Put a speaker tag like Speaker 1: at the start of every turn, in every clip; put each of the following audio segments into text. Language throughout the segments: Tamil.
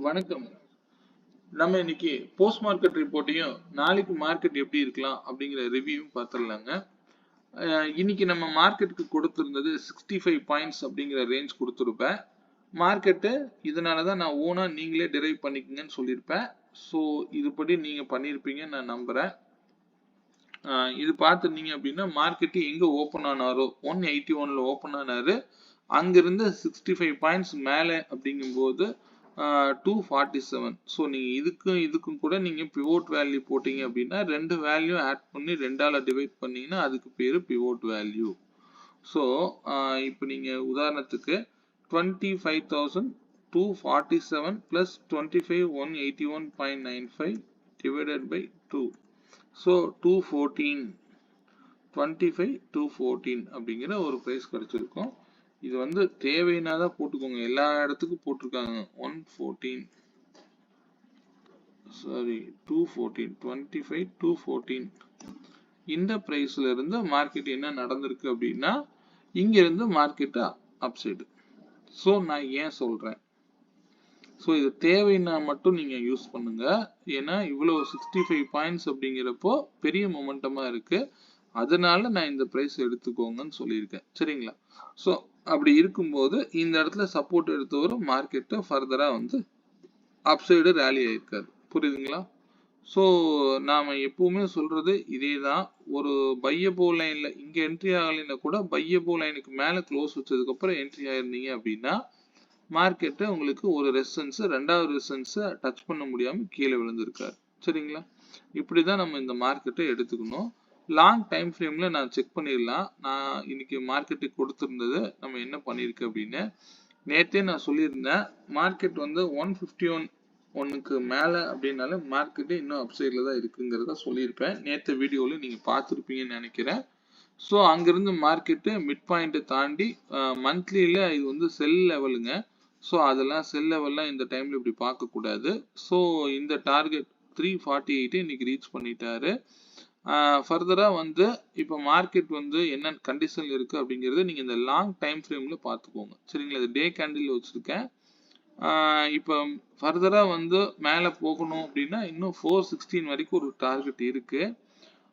Speaker 1: வணக்கம். நம்ம இன்னைக்கு போஸ்ட் மார்க்கெட் ரிப்போர்ட்டையும் நாளைக்கு மார்க்கெட் எப்படி இருக்கலாம் அப்படிங்கிற ரிவ்யூவும் பார்த்துடலாங்க. இன்னைக்கு நம்ம மார்க்கெட்டுக்கு கொடுத்திருந்தது 65 பாயிண்ட்ஸ் அப்படிங்கிற ரேஞ்ச் கொடுத்துருப்பேன். மார்க்கெட்டு இதனால தான் நான் ஓனா நீங்களே டிரைவ் பண்ணிக்கங்கன்னு சொல்லியிருப்பேன். ஸோ இதுபடி நீங்க பண்ணியிருப்பீங்கன்னு நான் நம்புறேன். இது பார்த்துருந்தீங்க அப்படின்னா மார்க்கெட்டு எங்க ஓப்பன் ஆனாரோ 181ல ஓப்பன் ஆனாரு. அங்கிருந்து 65 பாயிண்ட்ஸ் மேலே அப்படிங்கும்போது 247. ஸோ நீங்க இதுக்கும் கூட நீங்க பிவோட் வேல்யூ போட்டீங்க அப்படின்னா ரெண்டு வேல்யூ ஆட் பண்ணி ரெண்டால டிவைட் பண்ணீங்கன்னா அதுக்கு பேரு பிவோட் வேல்யூ. ஸோ இப்போ நீங்க உதாரணத்துக்கு 25,247 பிளஸ் 25,181.95 டிவைடட் பை 2. ஸோ 214 25,214 அப்படிங்கிற ஒரு பிரைஸ் கிடைச்சிருக்கும். இது வந்து தேவைன்னா தான் போட்டுக்கோங்க, எல்லா இடத்துக்கும் போட்டிருக்காங்க. 25,214 இந்த பிரைஸ்ல இருந்து மார்க்கெட் என்ன நடந்திருக்கு அப்படின்னா இங்க இருந்து மார்க்கெட் அப்சைடு. ஸோ நான் ஏன் சொல்றேன், ஸோ இது தேவைன்னா மட்டும் நீங்க யூஸ் பண்ணுங்க. ஏன்னா இவ்வளவு 65 பாயிண்ட்ஸ் அப்படிங்கிறப்போ பெரிய மொமெண்டமா இருக்கு, அதனால நான் இந்த பிரைஸ் எடுத்துக்கோங்கன்னு சொல்லியிருக்கேன். சரிங்களா? ஸோ அப்படி இருக்கும்போது இந்த இடத்துல சப்போர்ட் எடுத்தவரை மார்க்கெட்டை ஃபர்தரா வந்து அப்சைடு ரேலி ஆயிருக்காது. புரியுதுங்களா? ஸோ நாம எப்பவுமே சொல்றது இதே தான். ஒரு பையபோ லைன்ல இங்க என்ட்ரி ஆகலைன்னா கூட பையபோ லைனுக்கு மேல க்ளோஸ் வச்சதுக்கு அப்புறம் என்ட்ரி ஆயிருந்தீங்க அப்படின்னா மார்க்கெட்டை உங்களுக்கு ஒரு ரெசிஸ்டன்ஸ், ரெண்டாவது ரெசிஸ்டன்ஸை டச் பண்ண முடியாம கீழே விழுந்திருக்காரு. சரிங்களா? இப்படிதான் நம்ம இந்த மார்க்கெட்டை எடுத்துக்கணும். லாங் டைம் ஃப்ரேம்ல நான் செக் பண்ணிடலாம். நான் இன்னைக்கு மார்க்கெட்டுக்கு கொடுத்துருந்தது நம்ம என்ன பண்ணிருக்கு அப்படின்னு நேற்றே நான் சொல்லியிருந்தேன். மார்க்கெட் வந்து 151க்கு மேல அப்படின்னால மார்க்கெட்டு இன்னும் அப்சைட்ல தான் இருக்குங்கிறத சொல்லியிருப்பேன். நேற்று வீடியோல நீங்க பார்த்துருப்பீங்கன்னு நினைக்கிறேன். ஸோ அங்கிருந்து மார்க்கெட்டு மிட் பாயிண்ட்டை தாண்டி மந்த்லியில இது வந்து செல் லெவலுங்க. ஸோ அதெல்லாம் செல் லெவல்லாம் இந்த டைம்ல இப்படி பார்க்கக்கூடாது. ஸோ இந்த டார்கெட் 348 இன்னைக்கு ரீச் பண்ணிட்டாரு. ஃபர்தரா வந்து இப்போ மார்க்கெட் வந்து என்ன கண்டிஷன் இருக்கு அப்படிங்கறத நீங்க இந்த லாங் டைம் ஃப்ரேம்ல பார்த்துக்கோங்க. சரிங்களா? இது டே கேண்டில் வச்சிருக்கேன். இப்போ ஃபர்தரா வந்து மேலே போகணும் அப்படின்னா இன்னும் 416 வரைக்கும் ஒரு டார்கெட் இருக்கு.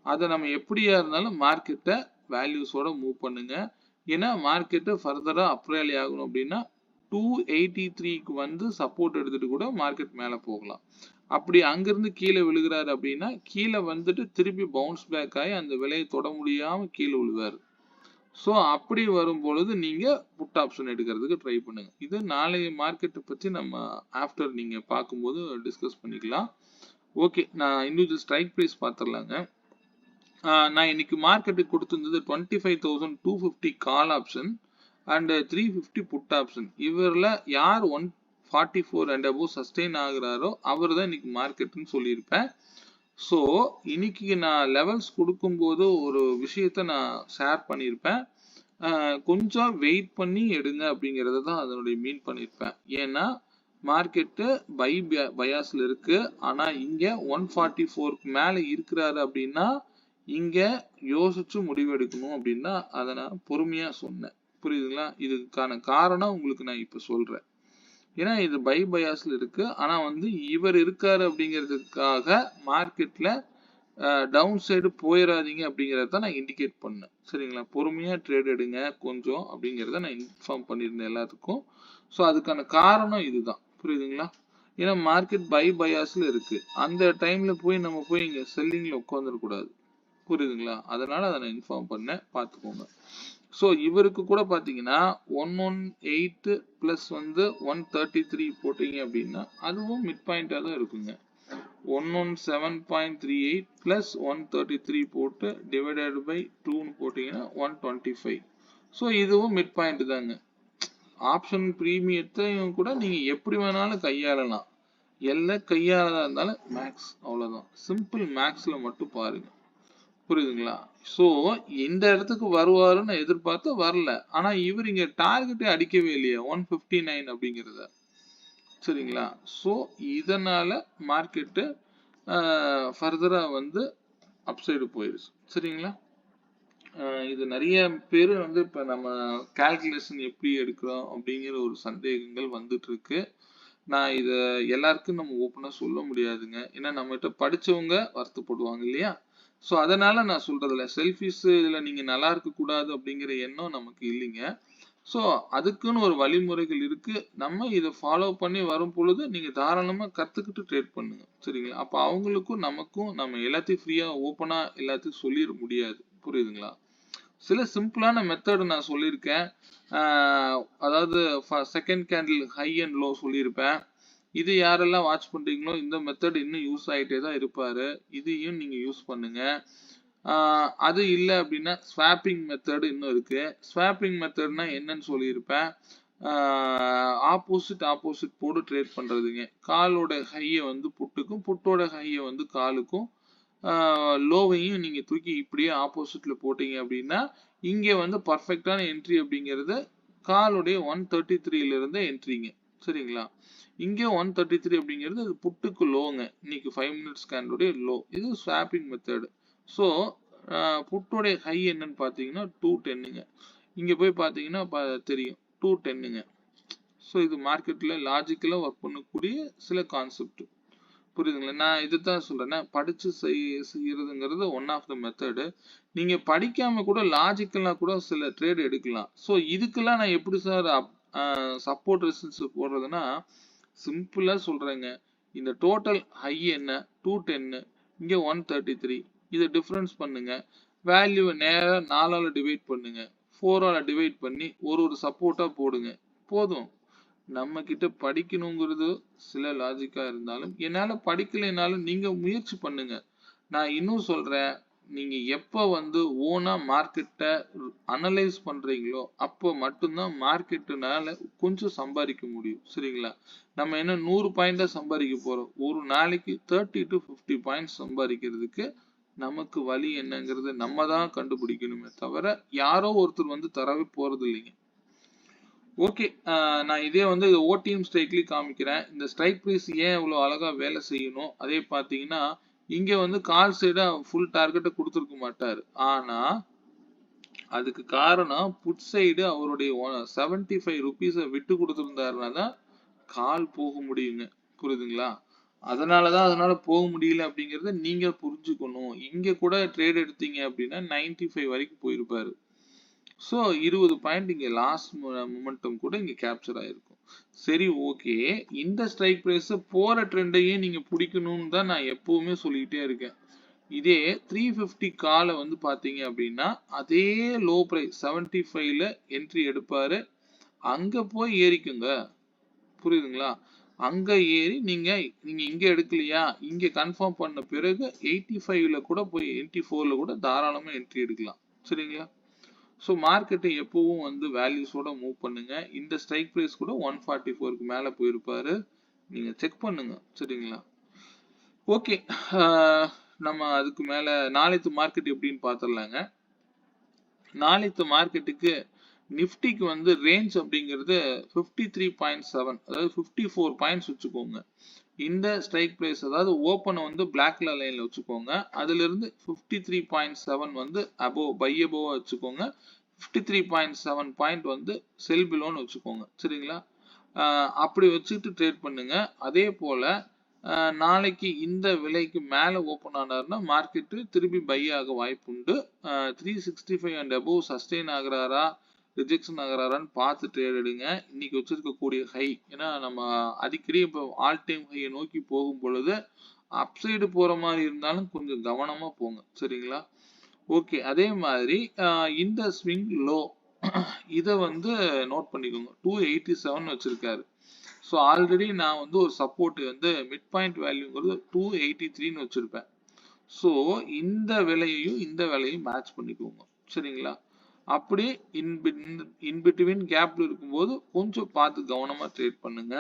Speaker 1: அதை நம்ம எப்படியா இருந்தாலும் மார்க்கெட்டை வேல்யூஸோட மூவ் பண்ணுங்க. ஏன்னா மார்க்கெட்டு ஃபர்தரா அப்ரேலி ஆகணும் அப்படின்னா 283க்கு வந்து சப்போர்ட் எடுத்துட்டு கூட மார்க்கெட் மேலே போகலாம். அப்படி அங்கிருந்து கீழே விழுகிறாரு அப்படின்னா கீழே வந்துட்டு திருப்பி பவுன்ஸ் பேக் ஆகி அந்த விலையை தொட முடியாம கீழே விழுவாரு. ஸோ அப்படி வரும் பொழுது நீங்க புட் ஆப்ஷன் எடுக்கிறதுக்கு ட்ரை பண்ணுங்க. இது நாளைய மார்க்கெட்டை பற்றி நம்ம ஆஃப்டர் நீங்க பார்க்கும்போது டிஸ்கஸ் பண்ணிக்கலாம். ஓகே, நான் இண்டிவிஜுவல் ஸ்ட்ரைக் ப்ரைஸ் பார்த்துடலாங்க. நான் இன்னைக்கு மார்க்கெட்டுக்கு கொடுத்துருந்தது 25,250 call option and 350 put option. இவரில் யார் 144 அண்ட் அபோவ் சஸ்டெயின் ஆகுறாரோ அவர் தான் இன்னைக்கு மார்க்கெட்டுன்னு சொல்லியிருப்பேன். ஸோ இன்னைக்கு நான் லெவல்ஸ் கொடுக்கும்போது ஒரு விஷயத்த நான் ஷேர் பண்ணியிருப்பேன். கொஞ்சம் வெயிட் பண்ணி எடுங்க அப்படிங்கிறத தான் அதனுடைய மீன் பண்ணியிருப்பேன். ஏன்னா மார்க்கெட்டு பயாஸ்ல இருக்கு. ஆனா இங்க 144க்கு மேல இருக்கிறாரு அப்படின்னா இங்க யோசிச்சு முடிவு எடுக்கணும் அப்படின்னா அதை நான் பொறுமையா சொன்னேன். புரியுதுங்களா? இதுக்கான காரணம் உங்களுக்கு நான் இப்ப சொல்றேன். ஏன்னா இது பயாஸ்ல இருக்கு. ஆனா வந்து இவர் இருக்காரு அப்படிங்கிறதுக்காக மார்க்கெட்ல டவுன் சைடு போயிடாதீங்க அப்படிங்கிறத நான் இண்டிகேட் பண்ணேன். சரிங்களா? பொறுமையா ட்ரேட் எடுங்க கொஞ்சம் அப்படிங்கிறத நான் இன்ஃபார்ம் பண்ணியிருந்தேன் எல்லாத்துக்கும். ஸோ அதுக்கான காரணம் இதுதான். புரியுதுங்களா? ஏன்னா மார்க்கெட் பயாஸ்ல இருக்கு. அந்த டைம்ல போய் நம்ம போய் இங்க செல்லிங்ல உட்காந்துடக்கூடாது. புரியுதுங்களா? அதனால அதை நான் இன்ஃபார்ம் பண்ணேன், பார்த்துக்கோங்க. ஸோ இவருக்கு கூட பார்த்தீங்கன்னா 118 பிளஸ் வந்து 133 போட்டீங்க அப்படின்னா அதுவும் மிட் பாயிண்டாக தான் இருக்குங்க. 117.38 பிளஸ் 133 போட்டு டிவைடட் பை 2ன்னு போட்டீங்கன்னா 125. ஸோ இதுவும் மிட் பாயிண்ட் தாங்க. ஆப்ஷன் பிரீமியத்தையும் கூட நீங்க எப்படி வேணாலும் கையாளலாம். எல்லாம் கையாளதா இருந்தாலும் மேக்ஸ், அவ்வளவுதான். சிம்பிள் மேக்ஸ்ல மட்டும் பாருங்க. புரியுதுங்களா? ஸோ இந்த இடத்துக்கு வருவாருன்னு எதிர்பார்த்து வரல. ஆனா இவர் இங்க டார்கெட்டே அடிக்கவே இல்லையா 159 அப்படிங்கிறத. சரிங்களா? ஸோ இதனால மார்க்கெட்டு ஃபர்தரா வந்து அப்சைடு போயிருச்சு. சரிங்களா? இது நிறைய பேர் வந்து இப்ப நம்ம கால்குலேஷன் எப்படி எடுக்கிறோம் அப்படிங்கிற ஒரு சந்தேகங்கள் வந்துட்டு இருக்கு. நான் இத எல்லாருக்கும் நம்ம ஓப்பனா சொல்ல முடியாதுங்க. ஏன்னா நம்மகிட்ட படிச்சவங்க வருத்தப்படுவாங்க இல்லையா? சோ அதனால நான் சொல்றதில்ல. செல்ஃபிஷ் இதுல நீங்க நல்லா இருக்க கூடாது அப்படிங்கிற எண்ணம் நமக்கு இல்லைங்க. சோ அதுக்குன்னு ஒரு வழிமுறைகள் இருக்கு. நம்ம இத ஃபாலோ பண்ணி வரும் பொழுது நீங்க தாராளமா கத்துக்கிட்டு ட்ரேட் பண்ணுங்க. சரிங்களா? அப்ப அவங்களுக்கும் நமக்கும் நம்ம எல்லாத்தையும் ஃப்ரீயா ஓப்பனா எல்லாத்தையும் சொல்லிற முடியாது. புரியுதுங்களா? சில சிம்பிளான மெத்தட் நான் சொல்லியிருக்கேன். அதாவது second candle high and low சொல்லியிருப்பேன். இது யாரெல்லாம் வாட்ச் பண்றீங்களோ இந்த மெத்தட் இன்னும் யூஸ் ஆயிட்டே தான் இருப்பாரு. இதையும் நீங்க யூஸ் பண்ணுங்க. அது இல்லை அப்படின்னா ஸ்வாப்பிங் மெத்தட் இன்னும் இருக்கு. ஸ்வாப்பிங் மெத்தட்னா என்னன்னு சொல்லியிருப்பேன். ஆப்போசிட் போட்டு ட்ரேட் பண்றதுங்க. காலோட ஹையை வந்து புட்டுக்கும், புட்டோட ஹையை வந்து காலுக்கும், லோவையும் நீங்க தூக்கி இப்படியே ஆப்போசிட்ல போட்டீங்க அப்படின்னா இங்க வந்து பர்ஃபெக்டான என்ட்ரி அப்படிங்கிறது காலுடைய 133ல இருந்து என்ட்ரிங்க. சரிங்களா? இங்க 133 அப்படிங்கிறது அது புட்டுக்கு லோங்க. இன்னைக்கு 5 மினிட்ஸ் கேண்டலுடைய லோ. இது ஸ்வாப்பிங் மெத்தட். ஸோ புட்டோடைய ஹை என்னன்னு பார்த்தீங்கன்னா 210ங்க. இங்க போய் பார்த்தீங்கன்னா தெரியும் 210ங்க. ஸோ இது மார்க்கெட்ல லாஜிக்கலா ஒர்க் பண்ணக்கூடிய சில கான்செப்ட். புரியுதுங்களா? நான் இதுதான் சொல்றேன். படிச்சு செய்யறதுங்கிறது ஒன் ஆஃப் த மெத்தடு. நீங்க படிக்காம கூட லாஜிக்கலா கூட சில ட்ரேட் எடுக்கலாம். ஸோ இதுக்கெல்லாம் நான் எப்படி சார் சப்போர்ட் ரெசிஸ்டன்ஸ் போடுறதுன்னா சிம்பிளா சொல்றேங்க. இந்த டோட்டல் ஹை என்ன 210, இங்க 133. இதை டிஃபரன்ஸ் பண்ணுங்க. வேல்யூ நேரா 4ஆல டிவைட் பண்ணுங்க. 4ஆல டிவைட் பண்ணி ஒரு சப்போர்ட்டா போடுங்க. போதும். நம்ம கிட்ட படிக்கணுங்கிறது சில லாஜிக்கா இருந்தாலும் என்னால படிக்கலைனாலும் நீங்க முயற்சி பண்ணுங்க. நான் இன்னும் சொல்றேன். நீங்க எப்ப வந்து ஓனா மார்க்கெட்டை அனலைஸ் பண்றீங்களோ அப்போ மட்டும்தான் மார்க்கெட்டுனால கொஞ்சம் சம்பாதிக்க முடியும். சரிங்களா? நம்ம என்ன 100 பாயிண்டா சம்பாதிக்க போறோம். ஒரு நாளைக்கு 30 to 50 பாயிண்ட்ஸ் சம்பாதிக்கிறதுக்கு நமக்கு வழி என்னங்கிறது நம்ம தான் கண்டுபிடிக்கணுமே தவிர யாரோ ஒருத்தர் வந்து தரவே போறது இல்லைங்க. ஓகே, நான் இதே வந்து ஓடிஎம் ஸ்ட்ரைக்லயும் காமிக்கிறேன். இந்த ஸ்ட்ரைக் ப்ரைஸ் ஏன் இவ்வளவு அழகா வேலை செய்யணும். அதே பாத்தீங்கன்னா இங்க வந்து கால் சைடா ஃபுல் டார்கெட்டை கொடுத்துருக்க மாட்டாரு. ஆனா அதுக்கு காரணம் புட் சைடு அவருடைய 75 ருபீஸை விட்டு கொடுத்துருந்தாருன்னா தான் கால் போக முடியுங்க. புரியுதுங்களா? அதனால போக முடியல அப்படிங்கறத நீங்க புரிஞ்சுக்கணும். இங்க கூட ட்ரேட் எடுத்தீங்க அப்படின்னா 95 வரைக்கும் போயிருப்பாரு. ஸோ 20 பாயிண்ட் இங்க லாஸ்ட் மொமெண்டம் கூட இங்க கேப்சர் ஆயிருக்கும். சரி, ஓகே. இந்த ஸ்ட்ரைக் பிரைஸ் போற ட்ரெண்டையே நீங்க பிடிக்கணும்னு தான் நான் எப்பவுமே சொல்லிக்கிட்டே இருக்கேன். இதே 350 காலை வந்து பாத்தீங்க அப்படின்னா அதே லோ பிரைஸ் 75ல என்ட்ரி எடுப்பாரு. அங்க போய் ஏறிக்குங்க. புரியுதுங்களா? அங்க ஏறி நீங்க இங்க எடுக்கலையா, இங்க கன்ஃபார்ம் பண்ண பிறகு 85ல கூட போய் 84ல கூட தாராளமா என்ட்ரி எடுக்கலாம். சரிங்களா? ஸோ மார்க்கெட்டை எப்பவும் வந்து வேல்யூஸோட மூவ் பண்ணுங்க. இந்த ஸ்ட்ரைக் பிரைஸ் கூட 144க்கு மேல போயிருப்பாரு. நீங்க செக் பண்ணுங்க. சரிங்களா? ஓகே, நம்ம அதுக்கு மேல நாளைக்கு மார்க்கெட் எப்படின்னு பார்த்துடலாங்க. நாளைக்கு மார்க்கெட்டுக்கு நிஃப்டிக்கு வந்து ரேஞ்ச் அப்படிங்கிறது 53.7, அதாவது 54 பாயிண்ட்ஸ் வச்சுக்கோங்க. இந்த ஸ்ட்ரைக் பிரைஸ் அதாவது ஓப்பன் வந்து பிளாக் லைன்ல வச்சுக்கோங்க. அதுல இருந்து 53.7 வந்து பை அபோவா வச்சுக்கோங்க. 53.7 பாயிண்ட் வந்து செல் பிலோன்னு வச்சுக்கோங்க. சரிங்களா? அப்படி வச்சுட்டு ட்ரேட் பண்ணுங்க. அதே போல நாளைக்கு இந்த விலைக்கு மேல ஓபன் ஆனாருன்னா மார்க்கெட் திருப்பி பை ஆக வாய்ப்பு உண்டு. 365 அண்ட் அபோவ் சஸ்டெயின் ஆகுறாரா, ரிஜெக்ஷன் ஆகுறாரான்னு பார்த்து ட்ரேட் எடுங்க. இன்னைக்கு வச்சிருக்கக்கூடிய ஹை, ஏன்னா நம்ம அடிக்கடி இப்போ ஆல் டைம் ஹையை நோக்கி போகும் பொழுது அப்சைடு போற மாதிரி இருந்தாலும் கொஞ்சம் கவனமா போங்க. சரிங்களா? ஓகே, அதே மாதிரி இந்த ஸ்விங் லோ இதை வந்து நோட் பண்ணிக்கோங்க. 287 வச்சிருக்காரு. ஸோ ஆல்ரெடி நான் வந்து ஒரு சப்போர்ட் வந்து மிட் பாயிண்ட் வேல்யூங்கிறது 283ன்னு வச்சிருப்பேன். ஸோ இந்த விலையையும் இந்த விலையும் மேட்ச் பண்ணிக்கோங்க. சரிங்களா? அப்படி இன்பிட்வீன் கேப்ல இருக்கும்போது கொஞ்சம் பார்த்து கவனமா ட்ரேட் பண்ணுங்க.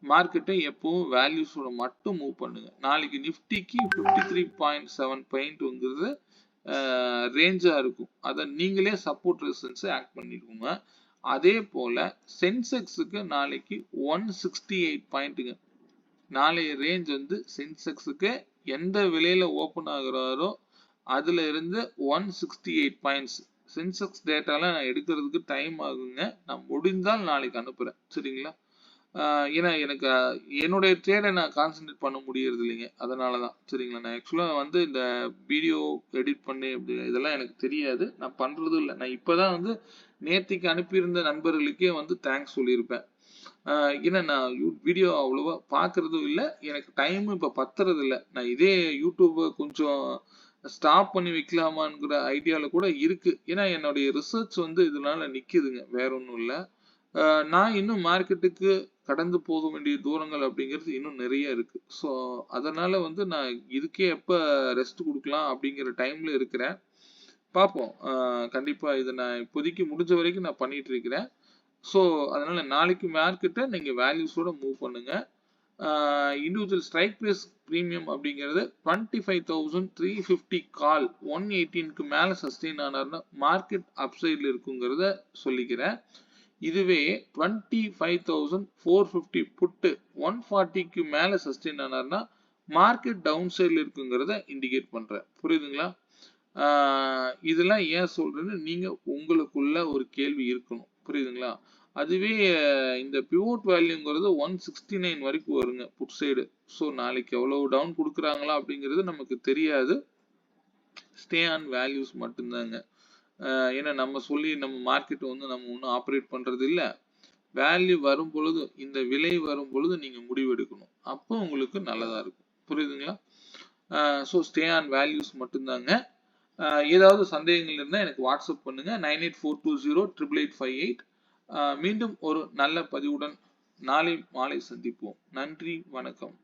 Speaker 1: மார்க்கெட்டை எப்பவும் வேல்யூஸோட மட்டும் மூவ் பண்ணுங்க. நாளைக்கு நிஃப்டிக்கு 53.7 பாயிண்ட்ங்கிறது ரேஞ்சா இருக்கும். அதை நீங்களே சப்போர்ட் ரெசிஸ்டன்ஸ் ஆக்ட் பண்ணிக்கோங்க. அதே போல சென்செக்ஸுக்கு நாளைக்கு 168 பாயிண்ட்டுங்க. நாளைய ரேஞ்ச் வந்து சென்செக்ஸுக்கு எந்த விலையில ஓபன் ஆகுறாரோ அதுல இருந்து 168 பாயிண்ட்ஸ். சென்செக்ஸ் டேட்டால நான் எடுக்கிறதுக்கு டைம் ஆகுங்க. நான் முடிந்தால் நாளைக்கு அனுப்புறேன். சரிங்களா? ஏன்னா எனக்கு என்னுடைய ட்ரேடை நான் கான்சென்ட்ரேட் பண்ண முடியறது இல்லைங்க. அதனால தான். சரிங்களா? நான் ஆக்சுவலாக வந்து இந்த வீடியோ எடிட் பண்ணி இதெல்லாம் எனக்கு தெரியாது. நான் பண்ணுறதும் இல்லை. நான் இப்போ தான் வந்து நேத்திக்கு அனுப்பியிருந்த நண்பர்களுக்கே வந்து தேங்க்ஸ் சொல்லியிருப்பேன். ஏன்னா நான் வீடியோ அவ்வளோவா பார்க்கறதும் இல்லை. எனக்கு டைமும் இப்போ பத்துறது இல்லை. நான் இதே யூடியூப்பை கொஞ்சம் ஸ்டாப் பண்ணி வைக்கலாமாங்கிற ஐடியாவில் கூட இருக்கு. ஏன்னா என்னுடைய ரிசர்ச் வந்து இதனால நிற்குதுங்க. வேற ஒன்றும் இல்லை. நான் இன்னும் மார்க்கெட்டுக்கு கடந்து போக வேண்டிய தூரங்கள் அப்படிங்கிறது இன்னும் நிறைய இருக்கு. ஸோ அதனால வந்து நான் இதுக்கே எப்போ ரெஸ்ட் கொடுக்கலாம் அப்படிங்கிற டைம்ல இருக்கிறேன். பார்ப்போம். கண்டிப்பா இதை நான் இப்போதைக்கு முடிஞ்ச வரைக்கும் நான் பண்ணிட்டு இருக்கிறேன். ஸோ அதனால நாளைக்கு மார்க்கெட்டை நீங்க வேல்யூஸோட மூவ் பண்ணுங்க. இண்டிவிஜுவல் ஸ்ட்ரைக் ப்ரைஸ் ப்ரீமியம் அப்படிங்கிறது 25,350 கால் 118க்கு மேல சஸ்டெயின் ஆனார்னா மார்க்கெட் அப்சைட்ல இருக்குங்கிறத சொல்லிக்கிறேன். இதுவே 25,450 புட்டு 140க்கு மேல சஸ்டெயின் ஆனார்னா மார்க்கெட் டவுன் சைட்ல இருக்குங்கிறத இண்டிகேட் பண்றேன். புரியுதுங்களா? இதெல்லாம் ஏன் சொல்றேன்னு நீங்க உங்களுக்குள்ள ஒரு கேள்வி இருக்கணும். புரியுதுங்களா? அதுவே இந்த பிவோட் வேல்யூங்கிறது 169 வரைக்கும் வருங்க புட் சைடு. ஸோ நாளைக்கு எவ்வளவு டவுன் கொடுக்குறாங்களா அப்படிங்கிறது நமக்கு தெரியாது. ஸ்டே ஆன் வேல்யூஸ் மட்டும்தாங்க. ஏன்னா நம்ம சொல்லி நம்ம மார்க்கெட் வந்து நம்ம ஒன்றும் ஆப்ரேட் பண்றது இல்லை. வேல்யூ வரும் பொழுது இந்த விலை வரும் பொழுது நீங்க முடிவு எடுக்கணும். அப்போ உங்களுக்கு நல்லதா இருக்கும். புரியுதுங்களா? ஸோ ஸ்டே ஆன் வேல்யூஸ் மட்டும்தாங்க. ஏதாவது சந்தேகங்கள் இருந்தால் எனக்கு வாட்ஸ்அப் பண்ணுங்க 9842088858. மீண்டும் ஒரு நல்ல பதிவுடன் நாளை மாலை சந்திப்போம். நன்றி, வணக்கம்.